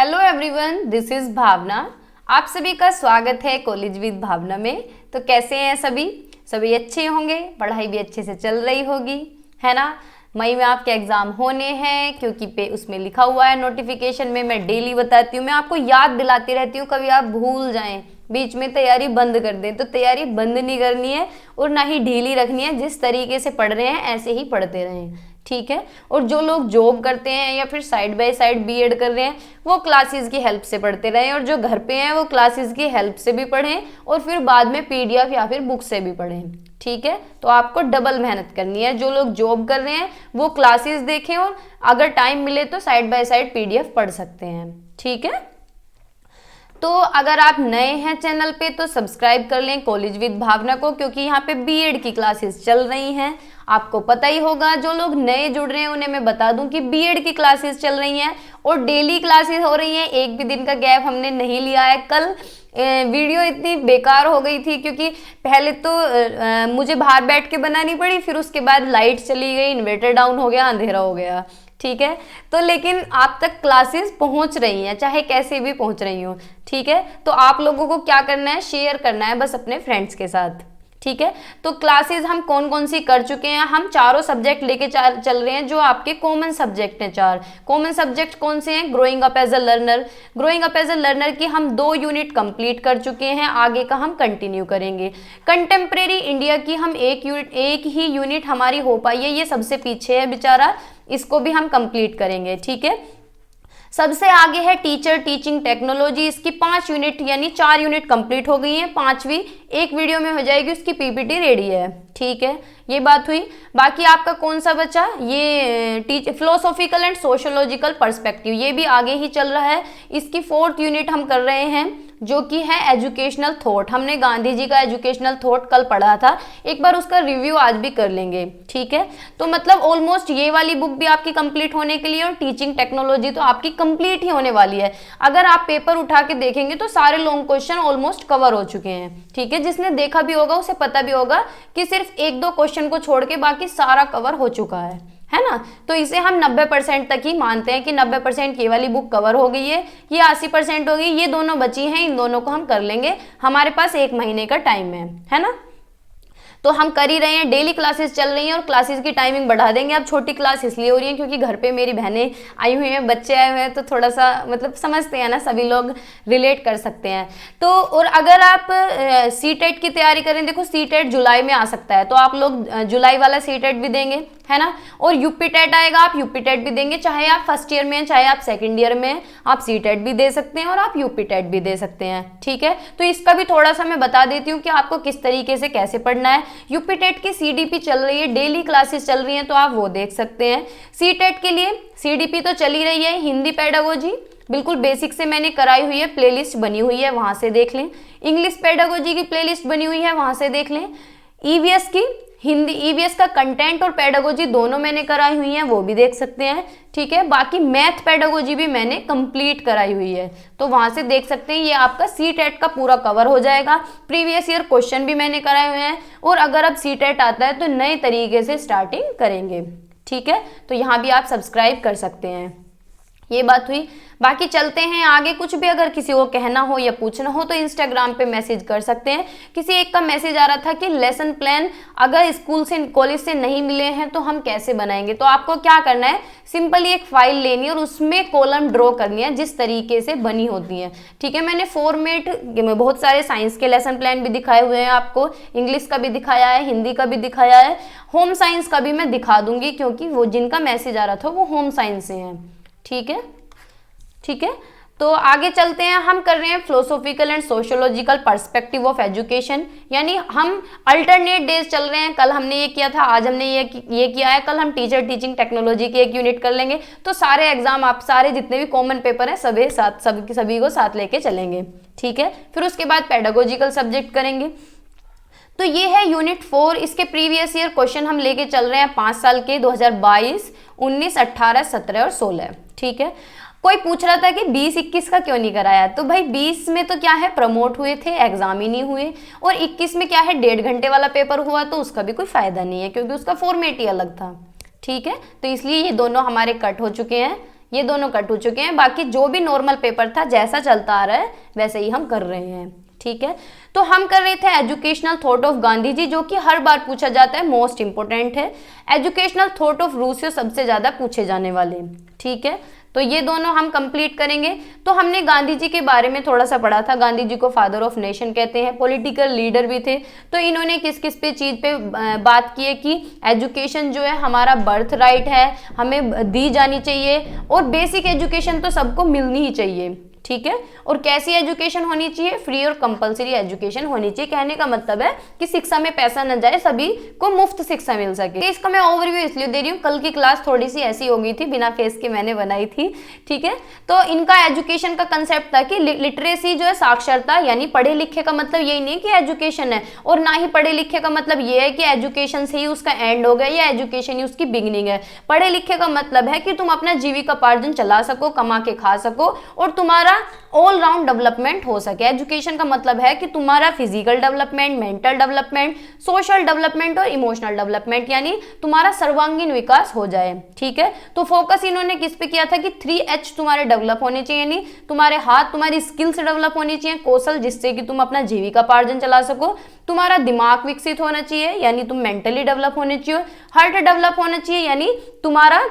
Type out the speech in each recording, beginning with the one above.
Hello everyone, this is भावना। आप सभी का स्वागत है कॉलेज विद भावना में। तो कैसे हैं सभी? सभी अच्छे होंगे, पढ़ाई भी अच्छे से चल रही होगी, है ना। मई में आपके एग्जाम होने हैं क्योंकि उसमें लिखा हुआ है नोटिफिकेशन में। मैं डेली बताती हूँ, मैं आपको याद दिलाती रहती हूँ, कभी आप भूल जाएं, बीच में तैयारी बंद कर दें। तो तैयारी बंद नहीं करनी है और ना ही ढीली रखनी है। जिस तरीके से पढ़ रहे हैं ऐसे ही पढ़ते रहें, ठीक है। और जो लोग जॉब करते हैं या फिर साइड बाय साइड बीएड कर रहे हैं वो क्लासेस की हेल्प से पढ़ते रहें, और जो घर पे हैं वो क्लासेस की हेल्प से भी पढ़ें और फिर बाद में पीडीएफ या फिर बुक से भी पढ़ें, ठीक है। तो आपको डबल मेहनत करनी है। जो लोग जॉब कर रहे हैं वो क्लासेस देखें और अगर टाइम मिले तो साइड बाय साइड पीडीएफ पढ़ सकते हैं, ठीक है। तो अगर आप नए हैं चैनल पे तो सब्सक्राइब कर लें कॉलेज विद भावना को, क्योंकि यहाँ पे बीएड की क्लासेस चल रही हैं। आपको पता ही होगा, जो लोग नए जुड़ रहे हैं उन्हें मैं बता दूं कि बीएड की क्लासेस चल रही हैं और डेली क्लासेस हो रही हैं। एक भी दिन का गैप हमने नहीं लिया है। कल वीडियो इतनी बेकार हो गई थी क्योंकि पहले तो मुझे बाहर बैठ के बनानी पड़ी, फिर उसके बाद लाइट चली गई, इन्वर्टर डाउन हो गया, अंधेरा हो गया, ठीक है। तो लेकिन आप तक क्लासेस पहुंच रही हैं, चाहे कैसे भी पहुंच रही हो, ठीक है। तो आप लोगों को क्या करना है, शेयर करना है बस अपने फ्रेंड्स के साथ, ठीक है। तो क्लासेस हम कौन कौन सी कर चुके हैं, हम चारों सब्जेक्ट लेके चल रहे हैं जो आपके कॉमन सब्जेक्ट हैं। 4 कॉमन सब्जेक्ट कौन से हैं? Growing up as a learner. Growing up as a learner की हम 2 यूनिट कंप्लीट कर चुके हैं, आगे का हम कंटिन्यू करेंगे। कंटेम्प्रेरी इंडिया की हम एक ही यूनिट हमारी हो पाई है, ये सबसे पीछे है बेचारा, इसको भी हम कंप्लीट करेंगे, ठीक है। सबसे आगे है टीचर टीचिंग टेक्नोलॉजी, इसकी 5 यूनिट यानी 4 यूनिट कंप्लीट हो गई हैं, 5वीं एक वीडियो में हो जाएगी, उसकी पीपीटी रेडी है, ठीक है। ये बात हुई। बाकी आपका कौन सा बचा? ये फिलोसॉफिकल एंड सोशियोलॉजिकल पर्सपेक्टिव, ये भी आगे ही चल रहा है। इसकी 4th यूनिट हम कर रहे हैं जो कि है एजुकेशनल थॉट। हमने गांधी जी का एजुकेशनल थॉट कल पढ़ा था, एक बार उसका रिव्यू आज भी कर लेंगे, ठीक है। तो मतलब ऑलमोस्ट ये वाली बुक भी आपकी कंप्लीट होने के लिए और टीचिंग टेक्नोलॉजी तो आपकी कंप्लीट ही होने वाली है। अगर आप पेपर उठा के देखेंगे तो सारे लॉन्ग क्वेश्चन ऑलमोस्ट कवर हो चुके हैं, ठीक है। जिसने देखा भी होगा उसे पता भी होगा कि सिर्फ 1-2 क्वेश्चन को छोड़ के बाकी सारा कवर हो चुका है ना। तो इसे हम 90% तक ही मानते हैं कि 90% ये वाली बुक कवर हो गई है, ये 80% हो गई, ये दोनों बची हैं, इन दोनों को हम कर लेंगे। हमारे पास 1 महीने का टाइम है ना। तो हम कर ही रहे हैं, डेली क्लासेस चल रही हैं और क्लासेस की टाइमिंग बढ़ा देंगे। अब छोटी क्लास इसलिए हो रही है क्योंकि घर पे मेरी बहनें आई हुई हैं, बच्चे आए हुए हैं, तो थोड़ा सा मतलब समझते हैं ना, सभी लोग रिलेट कर सकते हैं। तो और अगर आप सीटेट की तैयारी करें, देखो सीटेट जुलाई में आ सकता है, तो आप लोग जुलाई वाला सीटेट भी देंगे, है ना। और यूपी टेट आएगा, आप यूपी टेट भी देंगे, चाहे आप फर्स्ट ईयर में हैं चाहे आप सेकंड ईयर में हैं, आप सीटेट भी दे सकते हैं और आप यूपी टेट भी दे सकते हैं, ठीक है। तो इसका भी थोड़ा सा मैं बता देती हूँ कि आपको किस तरीके से कैसे पढ़ना है। यूपी टेट की सीडीपी चल रही है, डेली क्लासेस चल रही हैं, तो आप वो देख सकते हैं। सीटेट के लिए सीडीपी तो चली रही है, हिंदी पेडागोजी बिल्कुल बेसिक से मैंने कराई हुई है, प्लेलिस्ट बनी हुई है, वहां से देख लें। इंग्लिश पेडागोजी की प्लेलिस्ट बनी हुई है, वहां से देख लें। ईवीएस की हिंदी, ईवीएस का कंटेंट और पेडागोजी दोनों मैंने कराई हुई हैं, वो भी देख सकते हैं, ठीक है। बाकी मैथ पेडागोजी भी मैंने कंप्लीट कराई हुई है, तो वहां से देख सकते हैं। ये आपका सीटेट का पूरा कवर हो जाएगा। प्रीवियस ईयर क्वेश्चन भी मैंने कराए हुए हैं, और अगर अब सीटेट आता है तो नए तरीके से स्टार्टिंग करेंगे, ठीक है। तो यहाँ भी आप सब्सक्राइब कर सकते हैं। ये बात हुई। बाकी चलते हैं आगे। कुछ भी अगर किसी को कहना हो या पूछना हो तो इंस्टाग्राम पे मैसेज कर सकते हैं। किसी एक का मैसेज आ रहा था कि लेसन प्लान अगर स्कूल से कॉलेज से नहीं मिले हैं तो हम कैसे बनाएंगे। तो आपको क्या करना है, सिंपली एक फाइल लेनी है और उसमें कॉलम ड्रॉ करनी है जिस तरीके से बनी होती है, ठीक है। मैंने फॉर्मेट में बहुत सारे साइंस के लेसन प्लान भी दिखाए हुए हैं आपको, इंग्लिश का भी दिखाया है, हिंदी का भी दिखाया है, होम साइंस का भी मैं दिखा दूंगी क्योंकि वो जिनका मैसेज आ रहा था वो होम साइंस से हैं, ठीक है, ठीक है। तो आगे चलते हैं। हम कर रहे हैं philosophical and sociological perspective of education, यानी हम अल्टरनेट डेज चल रहे हैं। कल हमने ये किया था, आज हमने ये किया है, कल हम टीचर टीचिंग टेक्नोलॉजी की 1 यूनिट कर लेंगे। तो सारे एग्जाम आप सारे जितने भी कॉमन पेपर हैं सभी को साथ लेके चलेंगे, ठीक है। फिर उसके बाद पेडागोजिकल सब्जेक्ट करेंगे। तो ये है यूनिट 4। इसके प्रीवियस ईयर क्वेश्चन हम लेके चल रहे हैं 5 साल के, 2022, 19, 18, 17 और 16, ठीक है। कोई पूछ रहा था कि 20-21 का क्यों नहीं कराया, तो भाई 20 में तो क्या है, प्रमोट हुए थे, एग्जाम ही नहीं हुए, और 21 में क्या है, 1.5 घंटे वाला पेपर हुआ, तो उसका भी कोई फायदा नहीं है क्योंकि उसका फॉर्मेट ही अलग था, ठीक है। तो इसलिए ये दोनों हमारे कट हो चुके हैं। ये दोनों कट हो चुके हैं, बाकी जो भी नॉर्मल पेपर था जैसा चलता आ रहा है वैसे ही हम कर रहे हैं। ठीक है, तो हम कर रहे थे educational thought of Gandhi ji, जो कि हर बार पूछा जाता है, मोस्ट इंपोर्टेंट है। एजुकेशनल थॉट ऑफ रूसो सबसे ज्यादा पूछे जाने वाले। ठीक है, तो ये दोनों हम कंप्लीट करेंगे। तो हमने गांधी जी के बारे में थोड़ा सा पढ़ा था, गांधी जी को फादर ऑफ नेशन कहते हैं, पॉलिटिकल लीडर भी थे। तो इन्होंने किस किस पे चीज पे बात की है कि एजुकेशन जो है हमारा बर्थ राइट है, हमें दी जानी चाहिए, और बेसिक एजुकेशन तो सबको मिलनी ही चाहिए। ठीक है, और कैसी एजुकेशन होनी चाहिए? फ्री और कंपलसरी एजुकेशन होनी चाहिए। कहने का मतलब है कि शिक्षा में पैसा न जाए, सभी को मुफ्त शिक्षा मिल सके। इसका मैं ओवरव्यू इसलिए दे रही हूँ, कल की क्लास थोड़ी सी ऐसी हो गई थी, बिना फेस के मैंने बनाई थी। ठीक है, तो इनका एजुकेशन का कंसेप्ट था कि लिटरेसी जो है साक्षरता, यानी पढ़े लिखे का मतलब यही नहीं कि एजुकेशन है, और ना ही पढ़े लिखे का मतलब ये है कि एजुकेशन से ही उसका एंड हो गया या एजुकेशन ही उसकी बिगिनिंग है। पढ़े लिखे का मतलब है कि तुम अपना जीविकोपार्जन चला सको, कमा के खा सको, और तुम्हारा ऑल राउंड डेवलपमेंट हो सके। एजुकेशन का मतलब है कि तुम्हारा physical development, mental development, social development और इमोशनल डेवलपमेंट, यानी तुम्हारा सर्वांगीण विकास हो जाए। ठीक है, तो फोकस इन्होंने किस पे किया था कि 3H तुम्हारे डेवलप होने चाहिए, यानी तुम्हारे हाथ, तुम्हारी स्किल्स डेवलप होनी चाहिए, कौशल, जिससे कि तुम अपना जीविकोपार्जन चला सको। तुम्हारा दिमाग विकसित होना चाहिए, यानी तुम मेंटली डेवलप होने चाहिए। हार्ट डेवलप होना चाहिए, यानी तुम्हारा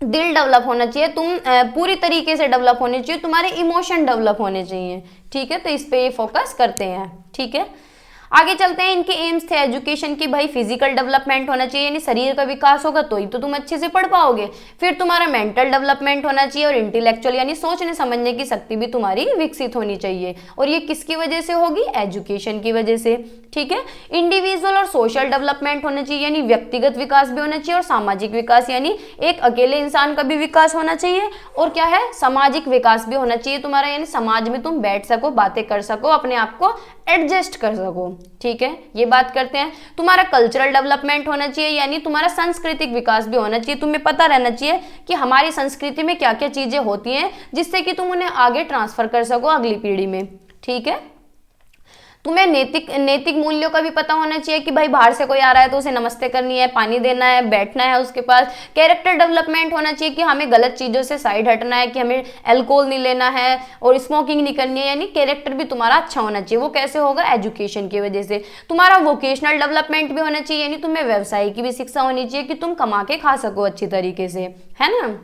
दिल डेवलप होना चाहिए, तुम पूरी तरीके से डेवलप होने चाहिए, तुम्हारे इमोशन डेवलप होने चाहिए। ठीक है, तो इस पे फोकस करते हैं। ठीक है, आगे चलते हैं। इनके एम्स थे एजुकेशन की, भाई फिजिकल डेवलपमेंट होना चाहिए, यानी शरीर का विकास होगा तो ही तो तुम अच्छे से पढ़ पाओगे। फिर तुम्हारा मेंटल डेवलपमेंट होना चाहिए, और इंटेलेक्चुअल यानी सोचने समझने की शक्ति भी तुम्हारी विकसित होनी चाहिए। और ये किसकी वजह से होगी? एजुकेशन की वजह से। ठीक है, इंडिविजुअल और सोशल डेवलपमेंट होना चाहिए, यानी व्यक्तिगत विकास भी होना चाहिए, और सामाजिक विकास, यानी एक अकेले इंसान का भी विकास होना चाहिए, और क्या है, सामाजिक विकास भी होना चाहिए तुम्हारा, यानी समाज में तुम बैठ सको, बातें कर सको, अपने आप को एडजस्ट कर सको। ठीक है, ये बात करते हैं। तुम्हारा कल्चरल डेवलपमेंट होना चाहिए, यानी तुम्हारा सांस्कृतिक विकास भी होना चाहिए, तुम्हें पता रहना चाहिए कि हमारी संस्कृति में क्या क्या चीजें होती हैं, जिससे कि तुम उन्हें आगे ट्रांसफर कर सको अगली पीढ़ी में। ठीक है, तुम्हें नैतिक मूल्यों का भी पता होना चाहिए कि भाई बाहर से कोई आ रहा है तो उसे नमस्ते करनी है, पानी देना है, बैठना है उसके पास। कैरेक्टर डेवलपमेंट होना चाहिए कि हमें गलत चीज़ों से साइड हटना है, कि हमें अल्कोहल नहीं लेना है और स्मोकिंग नहीं करनी है, यानी कैरेक्टर भी तुम्हारा अच्छा होना चाहिए। वो कैसे होगा? एजुकेशन की वजह से। तुम्हारा वोकेशनल डेवलपमेंट भी होना चाहिए, यानी तुम्हें व्यवसाय की भी शिक्षा होनी चाहिए कि तुम कमा के खा सको अच्छी तरीके से, है ना।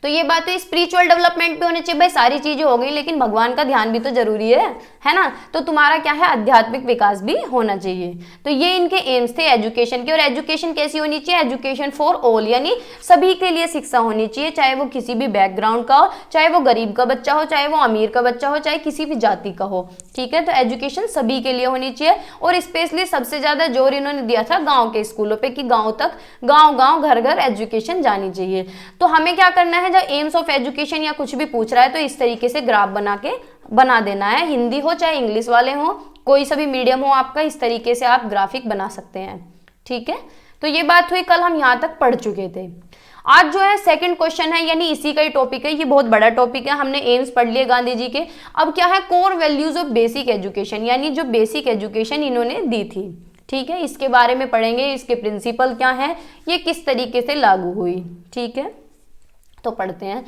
तो ये बात है। स्पिरिचुअल डेवलपमेंट भी होनी चाहिए, भाई सारी चीजें हो गई लेकिन भगवान का ध्यान भी तो जरूरी है ना। तो तुम्हारा क्या है, आध्यात्मिक विकास भी होना चाहिए। तो ये इनके एम्स थे एजुकेशन के। और एजुकेशन कैसी होनी चाहिए? एजुकेशन फॉर ऑल, यानी सभी के लिए शिक्षा होनी चाहिए, चाहे वो किसी भी बैकग्राउंड का हो, चाहे वो गरीब का बच्चा हो, चाहे वो अमीर का बच्चा हो, चाहे किसी भी जाति का हो। ठीक है, तो एजुकेशन सभी के लिए होनी चाहिए। और स्पेशली सबसे ज्यादा जोर इन्होंने दिया था गाँव के स्कूलों पे, कि गाँव तक, गाँव घर घर एजुकेशन जानी चाहिए। तो हमें क्या करना है, जब एम्स ऑफ एजुकेशन या कुछ भी पूछ रहा है तो इस तरीके से ग्राफ बना देना है। हिंदी हो चाहे इंग्लिश वाले हो, कोई सा भी मीडियम हो आपका, इस तरीके से आप ग्राफिक बना सकते हैं। ठीक है, तो ये बात हुई, कल हम यहाँ तक पढ़ चुके थे। आज जो है सेकंड क्वेश्चन है, यानी इसी का ही टॉपिक है, ये बहुत बड़ा टॉपिक है। हमने एम्स पढ़ लिए गांधी जी के। अब क्या है, core values of basic education, यानी जो बेसिक एजुकेशन इन्होंने दी थी। ठीक है, इसके बारे में पढ़ेंगे, इसके प्रिंसिपल क्या है, ये किस तरीके से लागू हुई। ठीक है, तो पढ़ते हैं।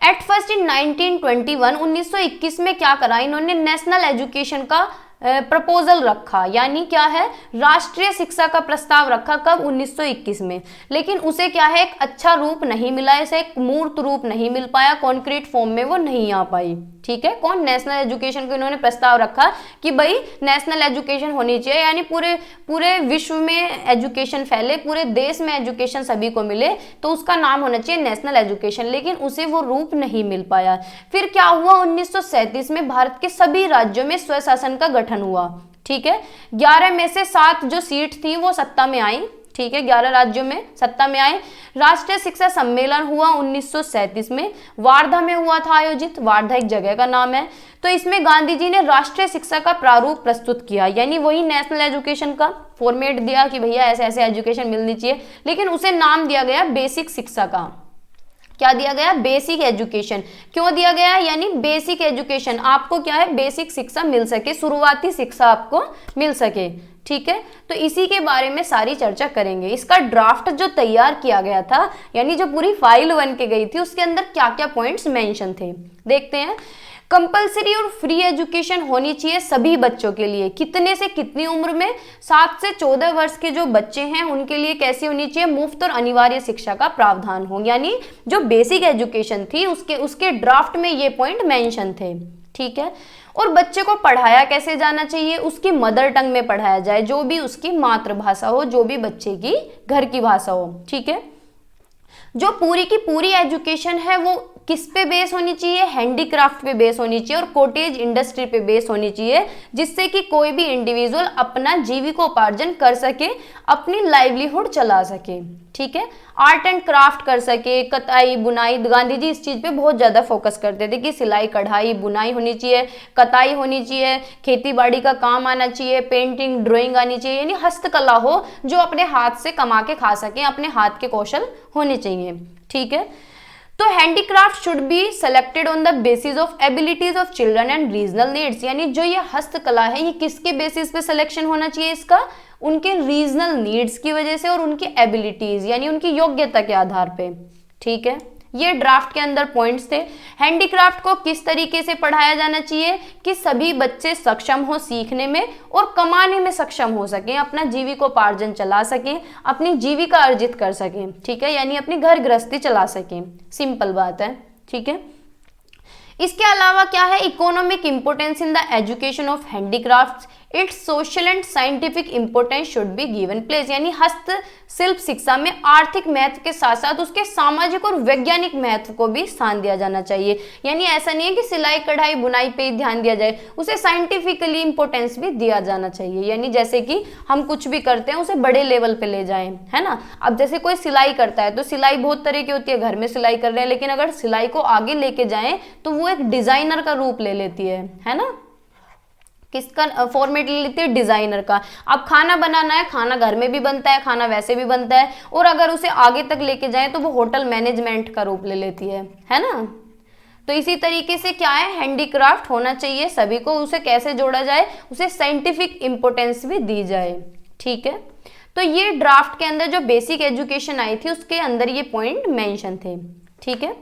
एट फर्स्ट इन 1921 में क्या करा इन्होंने, नेशनल एजुकेशन का प्रपोजल रखा, यानी क्या है, राष्ट्रीय शिक्षा का प्रस्ताव रखा। कब? 1921 में। लेकिन उसे क्या है, एक अच्छा रूप नहीं मिला, इसे एक मूर्त रूप नहीं मिल पाया, कॉन्क्रीट फॉर्म में वो नहीं आ पाई। ठीक है, कौन? नेशनल एजुकेशन को इन्होंने प्रस्ताव रखा कि भाई नेशनल एजुकेशन होनी चाहिए, यानी पूरे विश्व में एजुकेशन फैले, पूरे देश में एजुकेशन सभी को मिले, तो उसका नाम होना चाहिए नेशनल एजुकेशन। लेकिन उसे वो रूप नहीं मिल पाया। फिर क्या हुआ, 1937 में भारत के सभी राज्यों में स्वशासन का गठन हुआ। ठीक है, 11 में से 7 जो सीट थी वो सत्ता में आई। ठीक है, 11 राज्यों में सत्ता में आए। राष्ट्रीय शिक्षा सम्मेलन हुआ 1937 में, वार्धा में हुआ था आयोजित। वार्धा एक जगह का नाम है। तो इसमें गांधी जी ने राष्ट्रीय शिक्षा का प्रारूप प्रस्तुत किया, यानी वही नेशनल एजुकेशन का फॉर्मेट दिया कि भैया ऐसे ऐसे एजुकेशन मिलनी चाहिए, लेकिन उसे नाम दिया गया बेसिक शिक्षा का। क्या दिया गया? Basic education. क्यों दिया गया? यानी बेसिक एजुकेशन, आपको क्या है, बेसिक शिक्षा मिल सके, शुरुआती शिक्षा आपको मिल सके। ठीक है। तो इसी के बारे में सारी चर्चा करेंगे। इसका ड्राफ्ट जो तैयार किया गया था, यानी जो पूरी फाइल बन के गई थी, उसके अंदर क्या क्या पॉइंट्स मेंशन थे देखते हैं। कंपलसरी और फ्री एजुकेशन होनी चाहिए सभी बच्चों के लिए। कितने से कितनी उम्र में? 7 से 14 वर्ष के जो बच्चे हैं उनके लिए कैसी होनी चाहिए? मुफ्त और अनिवार्य शिक्षा का प्रावधान हो। यानी जो बेसिक एजुकेशन थी उसके ड्राफ्ट में ये पॉइंट मेंशन थे, ठीक है। और बच्चे को पढ़ाया कैसे जाना चाहिए? उसकी मदर टंग में पढ़ाया जाए, जो भी उसकी मातृभाषा हो, जो भी बच्चे की घर की भाषा हो, ठीक है। जो पूरी की पूरी एजुकेशन है वो किस पे बेस होनी चाहिए? हैंडीक्राफ्ट पे बेस होनी चाहिए और कॉटेज इंडस्ट्री पे बेस होनी चाहिए, जिससे कि कोई भी इंडिविजुअल अपना जीविकोपार्जन कर सके, अपनी लाइवलीहुड चला सके, ठीक है। आर्ट एंड क्राफ्ट कर सके, कताई बुनाई। गांधी जी इस चीज पे बहुत ज्यादा फोकस करते थे कि सिलाई कढ़ाई बुनाई होनी चाहिए, कताई होनी चाहिए, खेती बाड़ी का काम आना चाहिए, पेंटिंग ड्राइंग आनी चाहिए, यानी हस्तकला हो जो अपने हाथ से कमा के खा सके, अपने हाथ के कौशल होने चाहिए, ठीक है। तो handicraft should be selected on the basis of abilities of children and regional needs. यानी जो ये हस्तकला है ये किसके बेसिस पे सिलेक्शन होना चाहिए इसका? उनके रीजनल नीड्स की वजह से और उनकी एबिलिटीज यानी उनकी योग्यता के आधार पे, ठीक है। ये ड्राफ्ट के अंदर पॉइंट्स थे। हैंडीक्राफ्ट को किस तरीके से पढ़ाया जाना चाहिए कि सभी बच्चे सक्षम हो सीखने में और कमाने में सक्षम हो सकें, अपना जीविकोपार्जन चला सकें, अपनी जीविका अर्जित कर सकें, ठीक है, यानी अपनी घर गृहस्थी चला सकें। सिंपल बात है, ठीक है। इसके अलावा क्या है? Economic importance in the education of handicrafts, it's social and scientific importance should be given place. यानी हस्तशिल्प शिक्षा में आर्थिक महत्व के साथ साथ उसके सामाजिक और वैज्ञानिक महत्व को भी स्थान दिया जाना चाहिए। यानी ऐसा नहीं है कि सिलाई कढ़ाई बुनाई पे ही ध्यान दिया जाए, उसे साइंटिफिकली इंपोर्टेंस भी दिया जाना चाहिए। यानी जैसे कि हम कुछ भी करते हैं उसे बड़े लेवल पे ले जाएं, है ना। अब जैसे कोई सिलाई करता है तो सिलाई बहुत तरह की होती है, घर में सिलाई कर रहे हैं, लेकिन अगर सिलाई को आगे लेके जाएं तो वो एक डिजाइनर का रूप ले लेती है ना। किसका फॉर्मेट ले लेती है? डिजाइनर का। अब खाना बनाना है, खाना घर में भी बनता है, खाना वैसे भी बनता है, और अगर उसे आगे तक लेके जाएं तो वो होटल मैनेजमेंट का रूप ले लेती है ना। तो इसी तरीके से क्या है? हैंडीक्राफ्ट होना चाहिए सभी को। उसे कैसे जोड़ा जाए? उसे साइंटिफिक इंपोर्टेंस भी दी जाए, ठीक है। तो ये ड्राफ्ट के अंदर जो बेसिक एजुकेशन आई थी उसके अंदर ये पॉइंट मेंशन थे, ठीक है।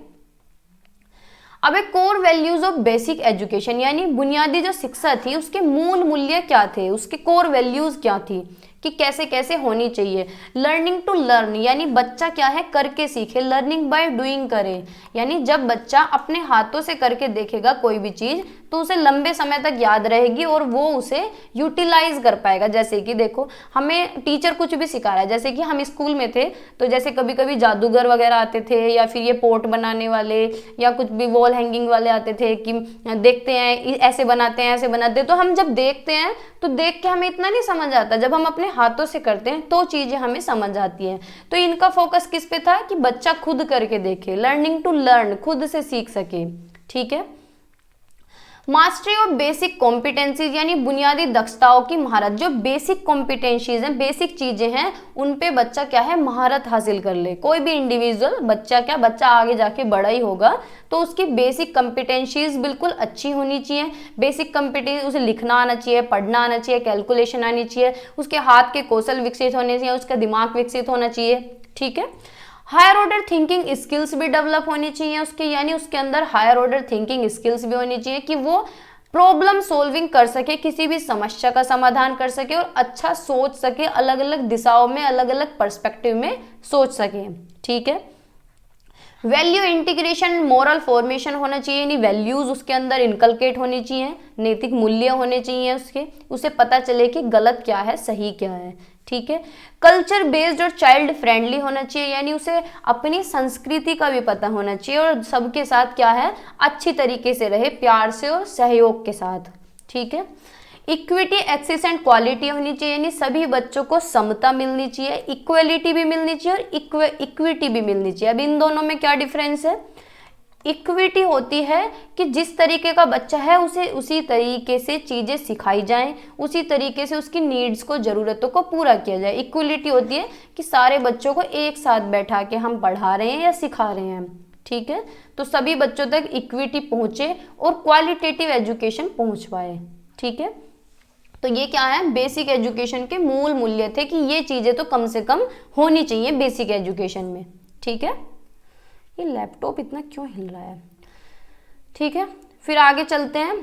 अब एक core values of basic education, यानी बुनियादी जो शिक्षा थी उसके मूल मूल्य क्या थे, उसके कोर वैल्यूज क्या थी कि कैसे कैसे होनी चाहिए। लर्निंग टू लर्न, यानी बच्चा क्या है? करके सीखे। लर्निंग बाय डूइंग करे, यानी जब बच्चा अपने हाथों से करके देखेगा कोई भी चीज तो उसे लंबे समय तक याद रहेगी और वो उसे यूटिलाइज कर पाएगा। जैसे कि देखो हमें टीचर कुछ भी सिखा रहा है, जैसे कि हम स्कूल में थे तो जैसे कभी कभी जादूगर वगैरह आते थे या फिर ये पोट बनाने वाले या कुछ भी वॉल हैंगिंग वाले आते थे कि देखते हैं ऐसे बनाते हैं ऐसे बनाते हैं, तो हम जब देखते हैं तो देख के हमें इतना नहीं समझ आता, जब हम अपने हाथों से करते हैं तो चीजें हमें समझ आती हैं। तो इनका फोकस किस पे था कि बच्चा खुद करके देखे, लर्निंग टू लर्न, खुद से सीख सके, ठीक है। मास्टरी ऑफ बेसिक कॉम्पिटेंसीज, यानी बुनियादी दक्षताओं की महारत। जो बेसिक कॉम्पिटेंसीज हैं, बेसिक चीजें हैं, उन पे बच्चा क्या है? महारत हासिल कर ले। कोई भी इंडिविजुअल बच्चा आगे जाके बड़ा ही होगा तो उसकी बेसिक कॉम्पिटेंसीज बिल्कुल अच्छी होनी चाहिए। बेसिक कॉम्पिटेंस, उसे लिखना आना चाहिए, पढ़ना आना चाहिए, कैलकुलेशन आनी चाहिए, उसके हाथ के कौशल विकसित होने चाहिए, उसका दिमाग विकसित होना चाहिए, ठीक है। हायर ऑर्डर थिंकिंग स्किल्स भी डेवलप होनी चाहिए उसके, यानी उसके अंदर हायर ऑर्डर थिंकिंग स्किल्स भी होनी चाहिए कि वो प्रॉब्लम सॉल्विंग कर सके, किसी भी समस्या का समाधान कर सके और अच्छा सोच सके, अलग अलग दिशाओं में अलग अलग पर्सपेक्टिव में सोच सके, ठीक है। वैल्यू इंटीग्रेशन, मोरल फॉर्मेशन होना चाहिए, यानी वैल्यूज उसके अंदर इनकलकेट होनी चाहिए, नैतिक मूल्य होने चाहिए उसे पता चले कि गलत क्या है सही क्या है, ठीक है। कल्चर बेस्ड और चाइल्ड फ्रेंडली होना चाहिए, यानी उसे अपनी संस्कृति का भी पता होना चाहिए और सबके साथ क्या है? अच्छी तरीके से रहे, प्यार से और सहयोग के साथ, ठीक है। इक्विटी, एक्सेस एंड क्वालिटी होनी चाहिए, यानी सभी बच्चों को समता मिलनी चाहिए, इक्वलिटी भी मिलनी चाहिए और इक्विटी भी मिलनी चाहिए। अब इन दोनों में क्या डिफरेंस है? इक्विटी होती है कि जिस तरीके का बच्चा है उसे उसी तरीके से चीजें सिखाई जाएं, उसी तरीके से उसकी नीड्स को, जरूरतों को पूरा किया जाए। इक्वलिटी होती है कि सारे बच्चों को एक साथ बैठा के हम पढ़ा रहे हैं या सिखा रहे हैं, ठीक है। तो सभी बच्चों तक इक्विटी पहुंचे और क्वालिटेटिव एजुकेशन पहुंच पाए, ठीक है। तो ये क्या है, बेसिक एजुकेशन के मूल मूल्य थे कि ये चीजें तो कम से कम होनी चाहिए बेसिक एजुकेशन में। ठीक है, ये लैपटॉप इतना क्यों हिल रहा है। ठीक है, फिर आगे चलते हैं।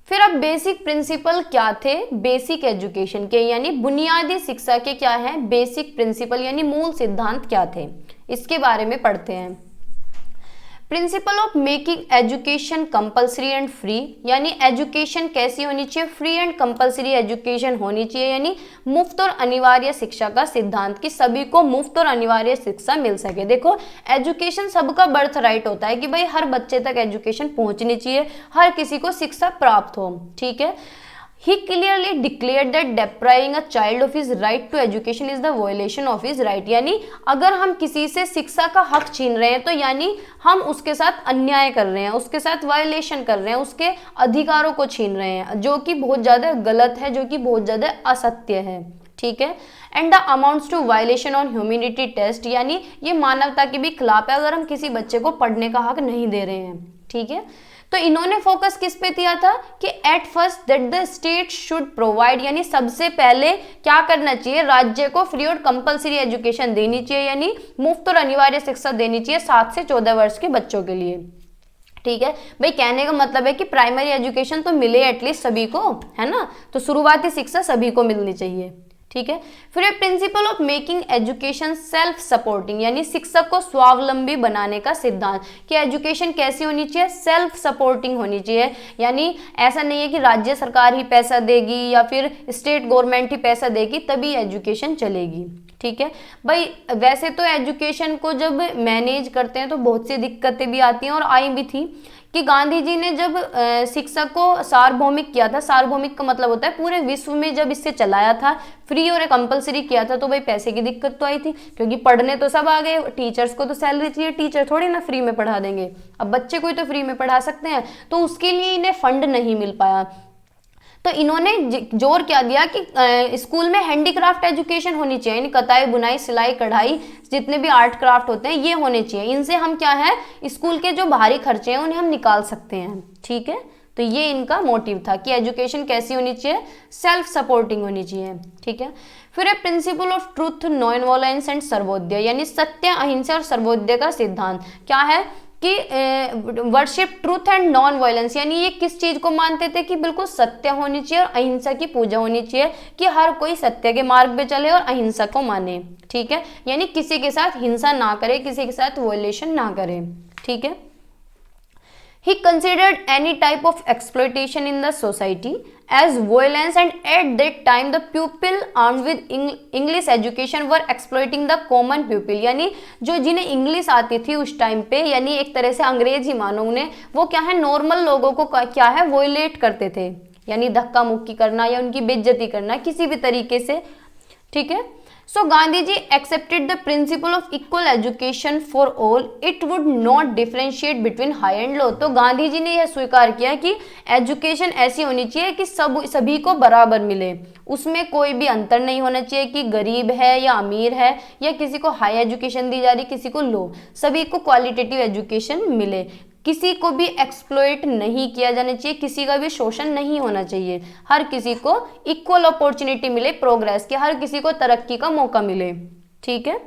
फिर अब बेसिक प्रिंसिपल क्या थे बेसिक एजुकेशन के, यानी बुनियादी शिक्षा के क्या है बेसिक प्रिंसिपल यानी मूल सिद्धांत क्या थे, इसके बारे में पढ़ते हैं। Principal of making education compulsory and free, यानी एजुकेशन कैसी होनी चाहिए, फ्री एंड कंपलसरी एजुकेशन होनी चाहिए, यानी मुफ्त और अनिवार्य शिक्षा का सिद्धांत कि सभी को मुफ्त और अनिवार्य शिक्षा मिल सके। देखो, एजुकेशन सबका बर्थ राइट होता है कि भाई हर बच्चे तक एजुकेशन पहुंचनी चाहिए, हर किसी को शिक्षा प्राप्त हो। ठीक है, He clearly declared that depriving a child of his right to education is the violation of his right, यानी अगर हम किसी से शिक्षा का हक छीन रहे हैं तो यानी हम उसके साथ अन्याय कर रहे हैं, उसके साथ वायलेशन कर रहे हैं, उसके अधिकारों को छीन रहे हैं, जो कि बहुत ज़्यादा गलत है, जो कि बहुत ज़्यादा असत्य है। ठीक है, and the amounts to violation on humanity test, यानी ये मानवता के भी खिलाफ है अगर हम किसी बच्चे को पढ़ने का हक नहीं दे रहे हैं। ठीक है, तो इन्होंने फोकस किस पे दिया था कि at first that the state should provide, यानी सबसे पहले क्या करना चाहिए, राज्य को फ्री और कंपलसरी एजुकेशन देनी चाहिए, यानी मुफ्त और अनिवार्य शिक्षा देनी चाहिए 7 से 14 वर्ष के बच्चों के लिए। ठीक है भाई, कहने का मतलब है कि प्राइमरी एजुकेशन तो मिले एटलीस्ट सभी को, है ना, तो शुरुआती शिक्षा सभी को मिलनी चाहिए। ठीक है, फिर principal of making education self supporting, यानी शिक्षक को स्वावलंबी बनाने का सिद्धांत कि एजुकेशन कैसी होनी चाहिए, सेल्फ सपोर्टिंग होनी चाहिए, यानी ऐसा नहीं है कि राज्य सरकार ही पैसा देगी या फिर स्टेट गवर्नमेंट ही पैसा देगी तभी एजुकेशन चलेगी। ठीक है भाई, वैसे तो एजुकेशन को जब मैनेज करते हैं तो बहुत सी दिक्कतें भी आती हैं और आई भी थी कि गांधी जी ने जब शिक्षा को सार्वभौमिक किया था, सार्वभौमिक का मतलब होता है पूरे विश्व में जब इससे चलाया था, फ्री और कंपलसरी किया था, तो भाई पैसे की दिक्कत तो आई थी क्योंकि पढ़ने तो सब आ गए, टीचर्स को तो सैलरी चाहिए, टीचर थोड़ी ना फ्री में पढ़ा देंगे, अब बच्चे को ही तो फ्री में पढ़ा सकते हैं, तो उसके लिए इन्हें फंड नहीं मिल पाया। तो इन्होंने जोर क्या दिया कि स्कूल में हैंडीक्राफ्ट एजुकेशन होनी चाहिए, कताई बुनाई सिलाई कढ़ाई जितने भी आर्ट क्राफ्ट होते हैं ये होने चाहिए, इनसे हम क्या है स्कूल के जो बाहरी खर्चे हैं उन्हें हम निकाल सकते हैं। ठीक है, तो ये इनका मोटिव था कि एजुकेशन कैसी होनी चाहिए, सेल्फ सपोर्टिंग होनी चाहिए। ठीक है, फिर है principle of truth non violence and Sarvodaya, यानी सत्य अहिंसा और सर्वोदय का सिद्धांत क्या है कि worship truth and non violence, यानी ये किस चीज को मानते थे कि बिल्कुल सत्य होनी चाहिए और अहिंसा की पूजा होनी चाहिए, कि हर कोई सत्य के मार्ग पे चले और अहिंसा को माने। ठीक है, यानी किसी के साथ हिंसा ना करे, किसी के साथ वायलेशन ना करे। ठीक है, he considered any type of exploitation in the society as violence, and at that time the people armed with English education were exploiting the common people, यानी जो जिन्हें इंग्लिश आती थी उस टाइम पे, यानी एक तरह से अंग्रेज ही मानो उन्हें, वो क्या है नॉर्मल लोगों को क्या है वोलेट करते थे, यानी धक्का मुक्की करना या उनकी बेइज्जती करना किसी भी तरीके से। ठीक है, So Gandhi ji accepted the principle of equal education for all. It would not differentiate between high and low. तो गांधी जी ने यह स्वीकार किया कि एजुकेशन ऐसी होनी चाहिए कि सभी को बराबर मिले, उसमें कोई भी अंतर नहीं होना चाहिए कि गरीब है या अमीर है या किसी को हाई एजुकेशन दी जा रही किसी को लो, सभी को क्वालिटेटिव एजुकेशन मिले, किसी को भी एक्सप्लॉइट नहीं किया जाना चाहिए, किसी का भी शोषण नहीं होना चाहिए, हर किसी को इक्वल अपॉर्चुनिटी मिले प्रोग्रेस की, हर किसी को तरक्की का मौका मिले। ठीक है,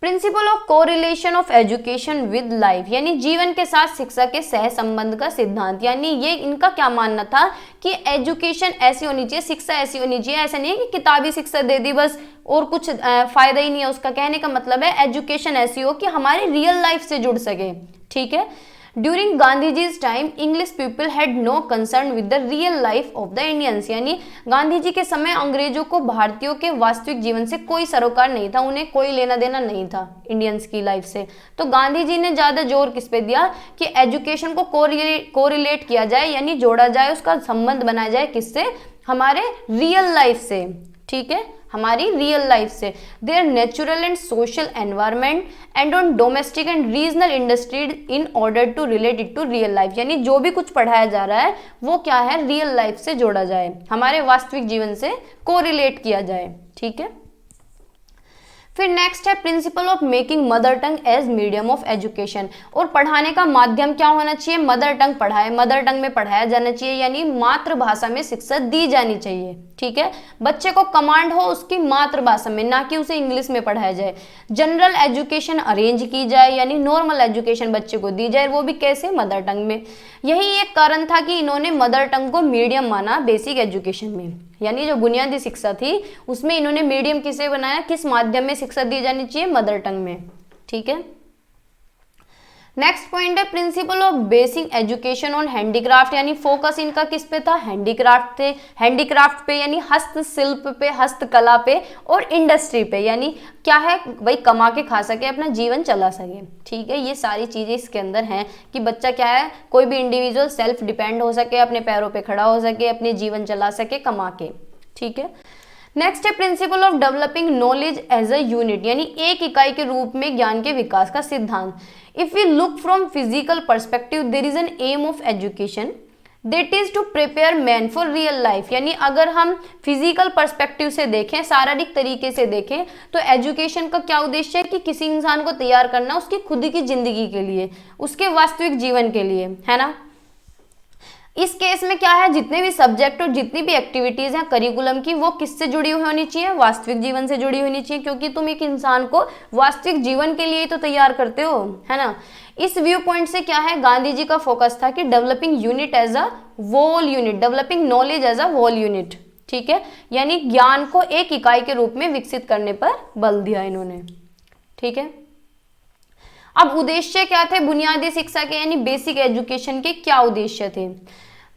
principle of correlation of education with life, यानी जीवन के साथ शिक्षा के सह संबंध का सिद्धांत, यानी ये इनका क्या मानना था कि एजुकेशन ऐसी होनी चाहिए, शिक्षा ऐसी होनी चाहिए, ऐसा नहीं है कि किताबी शिक्षा दे दी बस और कुछ फायदा ही नहीं है उसका। कहने का मतलब है एजुकेशन ऐसी हो कि हमारी रियल लाइफ से जुड़ सके। ठीक है, during Gandhiji's time English people had no concern with the real life of the Indians, यानी गांधी जी के समय अंग्रेजों को भारतीयों के वास्तविक जीवन से कोई सरोकार नहीं था, उन्हें कोई लेना देना नहीं था इंडियंस की लाइफ से। तो गांधी जी ने ज्यादा जोर किस पे दिया कि एजुकेशन को कोरिलेट किया जाए, यानी जोड़ा जाए, उसका संबंध बनाया जाए किससे, हमारे रियल लाइफ से। ठीक है, हमारी रियल लाइफ से, their natural and social environment and on domestic and regional industry in order to relate it to real life, यानी जो भी कुछ पढ़ाया जा रहा है वो क्या है रियल लाइफ से जोड़ा जाए, हमारे वास्तविक जीवन से कोरिलेट किया जाए। ठीक है, फिर नेक्स्ट है principle of making mother tongue as medium of education, और पढ़ाने का माध्यम क्या होना चाहिए, मदर टंग पढ़ाए, मदर टंग में पढ़ाया जाना चाहिए, यानी मातृभाषा में शिक्षा दी जानी चाहिए। ठीक है, बच्चे को कमांड हो उसकी मातृभाषा में, ना कि उसे इंग्लिश में पढ़ाया जाए। जनरल एजुकेशन अरेंज की जाए, यानी नॉर्मल एजुकेशन बच्चे को दी जाए, वो भी कैसे, मदर टंग में। यही एक कारण था कि इन्होंने मदर टंग को मीडियम माना बेसिक एजुकेशन में, यानी जो बुनियादी शिक्षा थी उसमें इन्होंने मीडियम किसे बनाया, किस माध्यम में शिक्षा दी जानी चाहिए, मदर टंग में। ठीक है, नेक्स्ट पॉइंट है principle of basic education on handicraft, यानी फोकस इनका किस पे था, हैंडीक्राफ्ट थे, हैंडीक्राफ्ट पे यानी हस्तशिल्प पे, हस्तकला पे और इंडस्ट्री पे, यानी क्या है भाई, कमा के खा सके, अपना जीवन चला सके। ठीक है, ये सारी चीजें इसके अंदर हैं कि बच्चा क्या है, कोई भी इंडिविजुअल सेल्फ डिपेंड हो सके, अपने पैरों पे खड़ा हो सके, अपने जीवन चला सके कमा के। ठीक है, नेक्स्ट है principle of developing knowledge as a unit, यानी एक इकाई के रूप में ज्ञान के विकास का सिद्धांत। If we look from physical perspective there is an aim of education that is to prepare man for real life, यानी अगर हम फिजिकल पर्सपेक्टिव से देखें, शारीरिक तरीके से देखें, तो एजुकेशन का क्या उद्देश्य है कि किसी इंसान को तैयार करना उसकी खुद की जिंदगी के लिए, उसके वास्तविक जीवन के लिए, है ना। इस केस में क्या है, जितने भी सब्जेक्ट और जितनी भी एक्टिविटीज हैं करिकुलम की, वो किससे जुड़ी हुई होनी चाहिए, वास्तविक जीवन से जुड़ी होनी चाहिए, क्योंकि तुम एक इंसान को वास्तविक जीवन के लिए ही तो तैयार करते हो, है ना। इस व्यू पॉइंट से क्या है, गांधी जी का फोकस था कि developing unit as a whole unit, developing knowledge as a whole unit. ठीक है, यानी ज्ञान को एक इकाई के रूप में विकसित करने पर बल दिया इन्होंने। ठीक है, अब उद्देश्य क्या थे बुनियादी शिक्षा के, यानी बेसिक एजुकेशन के क्या उद्देश्य थे।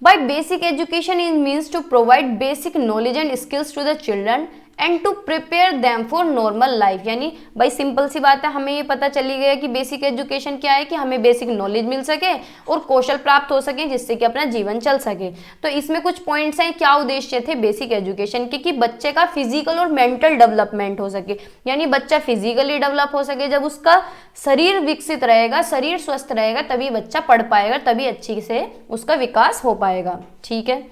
By basic education it means to provide basic knowledge and skills to the children and to prepare them for normal life, यानी भाई सिंपल सी बात है, हमें ये पता चली गया कि बेसिक एजुकेशन क्या है, कि हमें बेसिक नॉलेज मिल सके और कौशल प्राप्त हो सके जिससे कि अपना जीवन चल सके। तो इसमें कुछ पॉइंट्स हैं, क्या उद्देश्य थे बेसिक एजुकेशन के, कि बच्चे का फिजिकल और मेंटल डेवलपमेंट हो सके, यानी बच्चा फिजिकली डेवलप हो सके, जब उसका शरीर विकसित रहेगा, शरीर स्वस्थ रहेगा, तभी बच्चा पढ़ पाएगा, तभी अच्छी से उसका विकास हो पाएगा। ठीक है,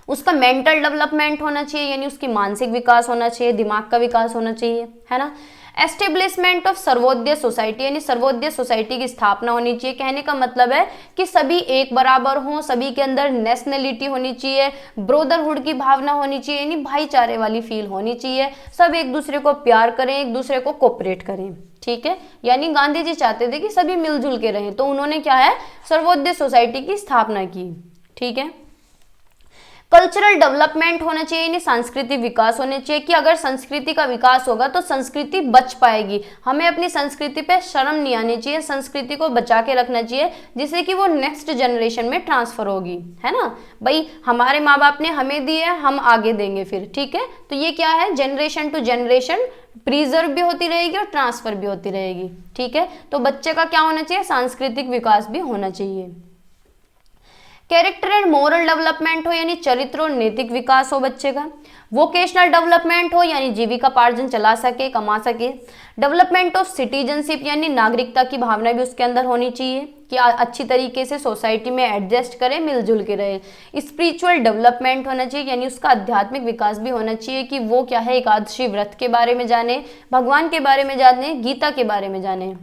उसका मेंटल डेवलपमेंट होना चाहिए, यानी उसकी मानसिक विकास होना चाहिए, दिमाग का विकास होना चाहिए, है ना। एस्टेब्लिशमेंट ऑफ सर्वोदय सोसाइटी, यानी सर्वोदय सोसाइटी की स्थापना होनी चाहिए। कहने का मतलब है कि सभी एक बराबर हों, सभी के अंदर नेशनलिटी होनी चाहिए, ब्रदरहुड की भावना होनी चाहिए, यानी भाईचारे वाली फील होनी चाहिए, सब एक दूसरे को प्यार करें, एक दूसरे को कोऑपरेट करें। ठीक है, यानी गांधी जी चाहते थे कि सभी मिलजुल के रहें, तो उन्होंने क्या है, सर्वोदय सोसाइटी की स्थापना की। ठीक है, कल्चरल डेवलपमेंट होना चाहिए, यानी सांस्कृतिक विकास होने चाहिए, कि अगर संस्कृति का विकास होगा तो संस्कृति बच पाएगी। हमें अपनी संस्कृति पे शर्म नहीं आनी चाहिए, संस्कृति को बचा के रखना चाहिए, जिससे कि वो नेक्स्ट जनरेशन में ट्रांसफर होगी, है ना। भाई हमारे माँ बाप ने हमें दी है, हम आगे देंगे फिर। ठीक है, तो ये क्या है, जनरेशन टू जनरेशन प्रिजर्व भी होती रहेगी और ट्रांसफर भी होती रहेगी। ठीक है, तो बच्चे का क्या होना चाहिए, सांस्कृतिक विकास भी होना चाहिए। कैरेक्टर एंड मोरल डेवलपमेंट हो, यानी चरित्र और नैतिक विकास हो बच्चे का। वोकेशनल डेवलपमेंट हो, यानी जीविकापार्जन चला सके, कमा सके। डेवलपमेंट ऑफ सिटीजनशिप, यानी नागरिकता की भावना भी उसके अंदर होनी चाहिए, कि अच्छी तरीके से सोसाइटी में एडजस्ट करे, मिलजुल के रहे। स्पिरिचुअल डेवलपमेंट होना चाहिए, यानी उसका आध्यात्मिक विकास भी होना चाहिए, कि वो क्या है, एकादशी व्रत के बारे में जाने, भगवान के बारे में जाने, गीता के बारे में जाने।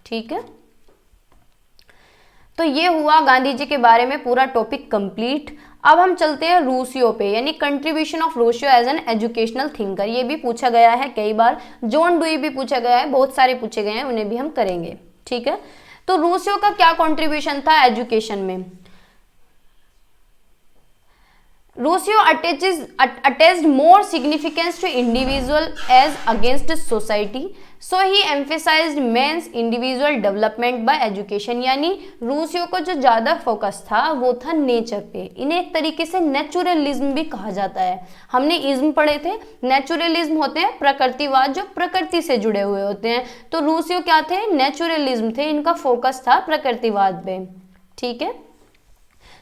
ठीक है, तो ये हुआ गांधी जी के बारे में पूरा टॉपिक कंप्लीट। अब हम चलते हैं रूसियो पे, यानी contribution of Rousseau as an educational thinker. ये भी पूछा गया है कई बार, जॉन डुई भी पूछा गया है, बहुत सारे पूछे गए हैं, उन्हें भी हम करेंगे। ठीक है, तो रूसियो का क्या कंट्रीब्यूशन था एजुकेशन में। रूसियो attached more significance to individual as against society, so he emphasized man's individual development by education, यानी रूसियो को जो ज़्यादा फोकस था वो था नेचर पे। इन्हें एक तरीके से नेचुरलिज्म भी कहा जाता है। हमने इज्म पढ़े थे, नेचुरलिज्म होते हैं प्रकृतिवाद, जो प्रकृति से जुड़े हुए होते हैं, तो रूसियो क्या थे, नेचुरलिज्म थे, इनका फोकस था प्रकृतिवाद पे। ठीक है,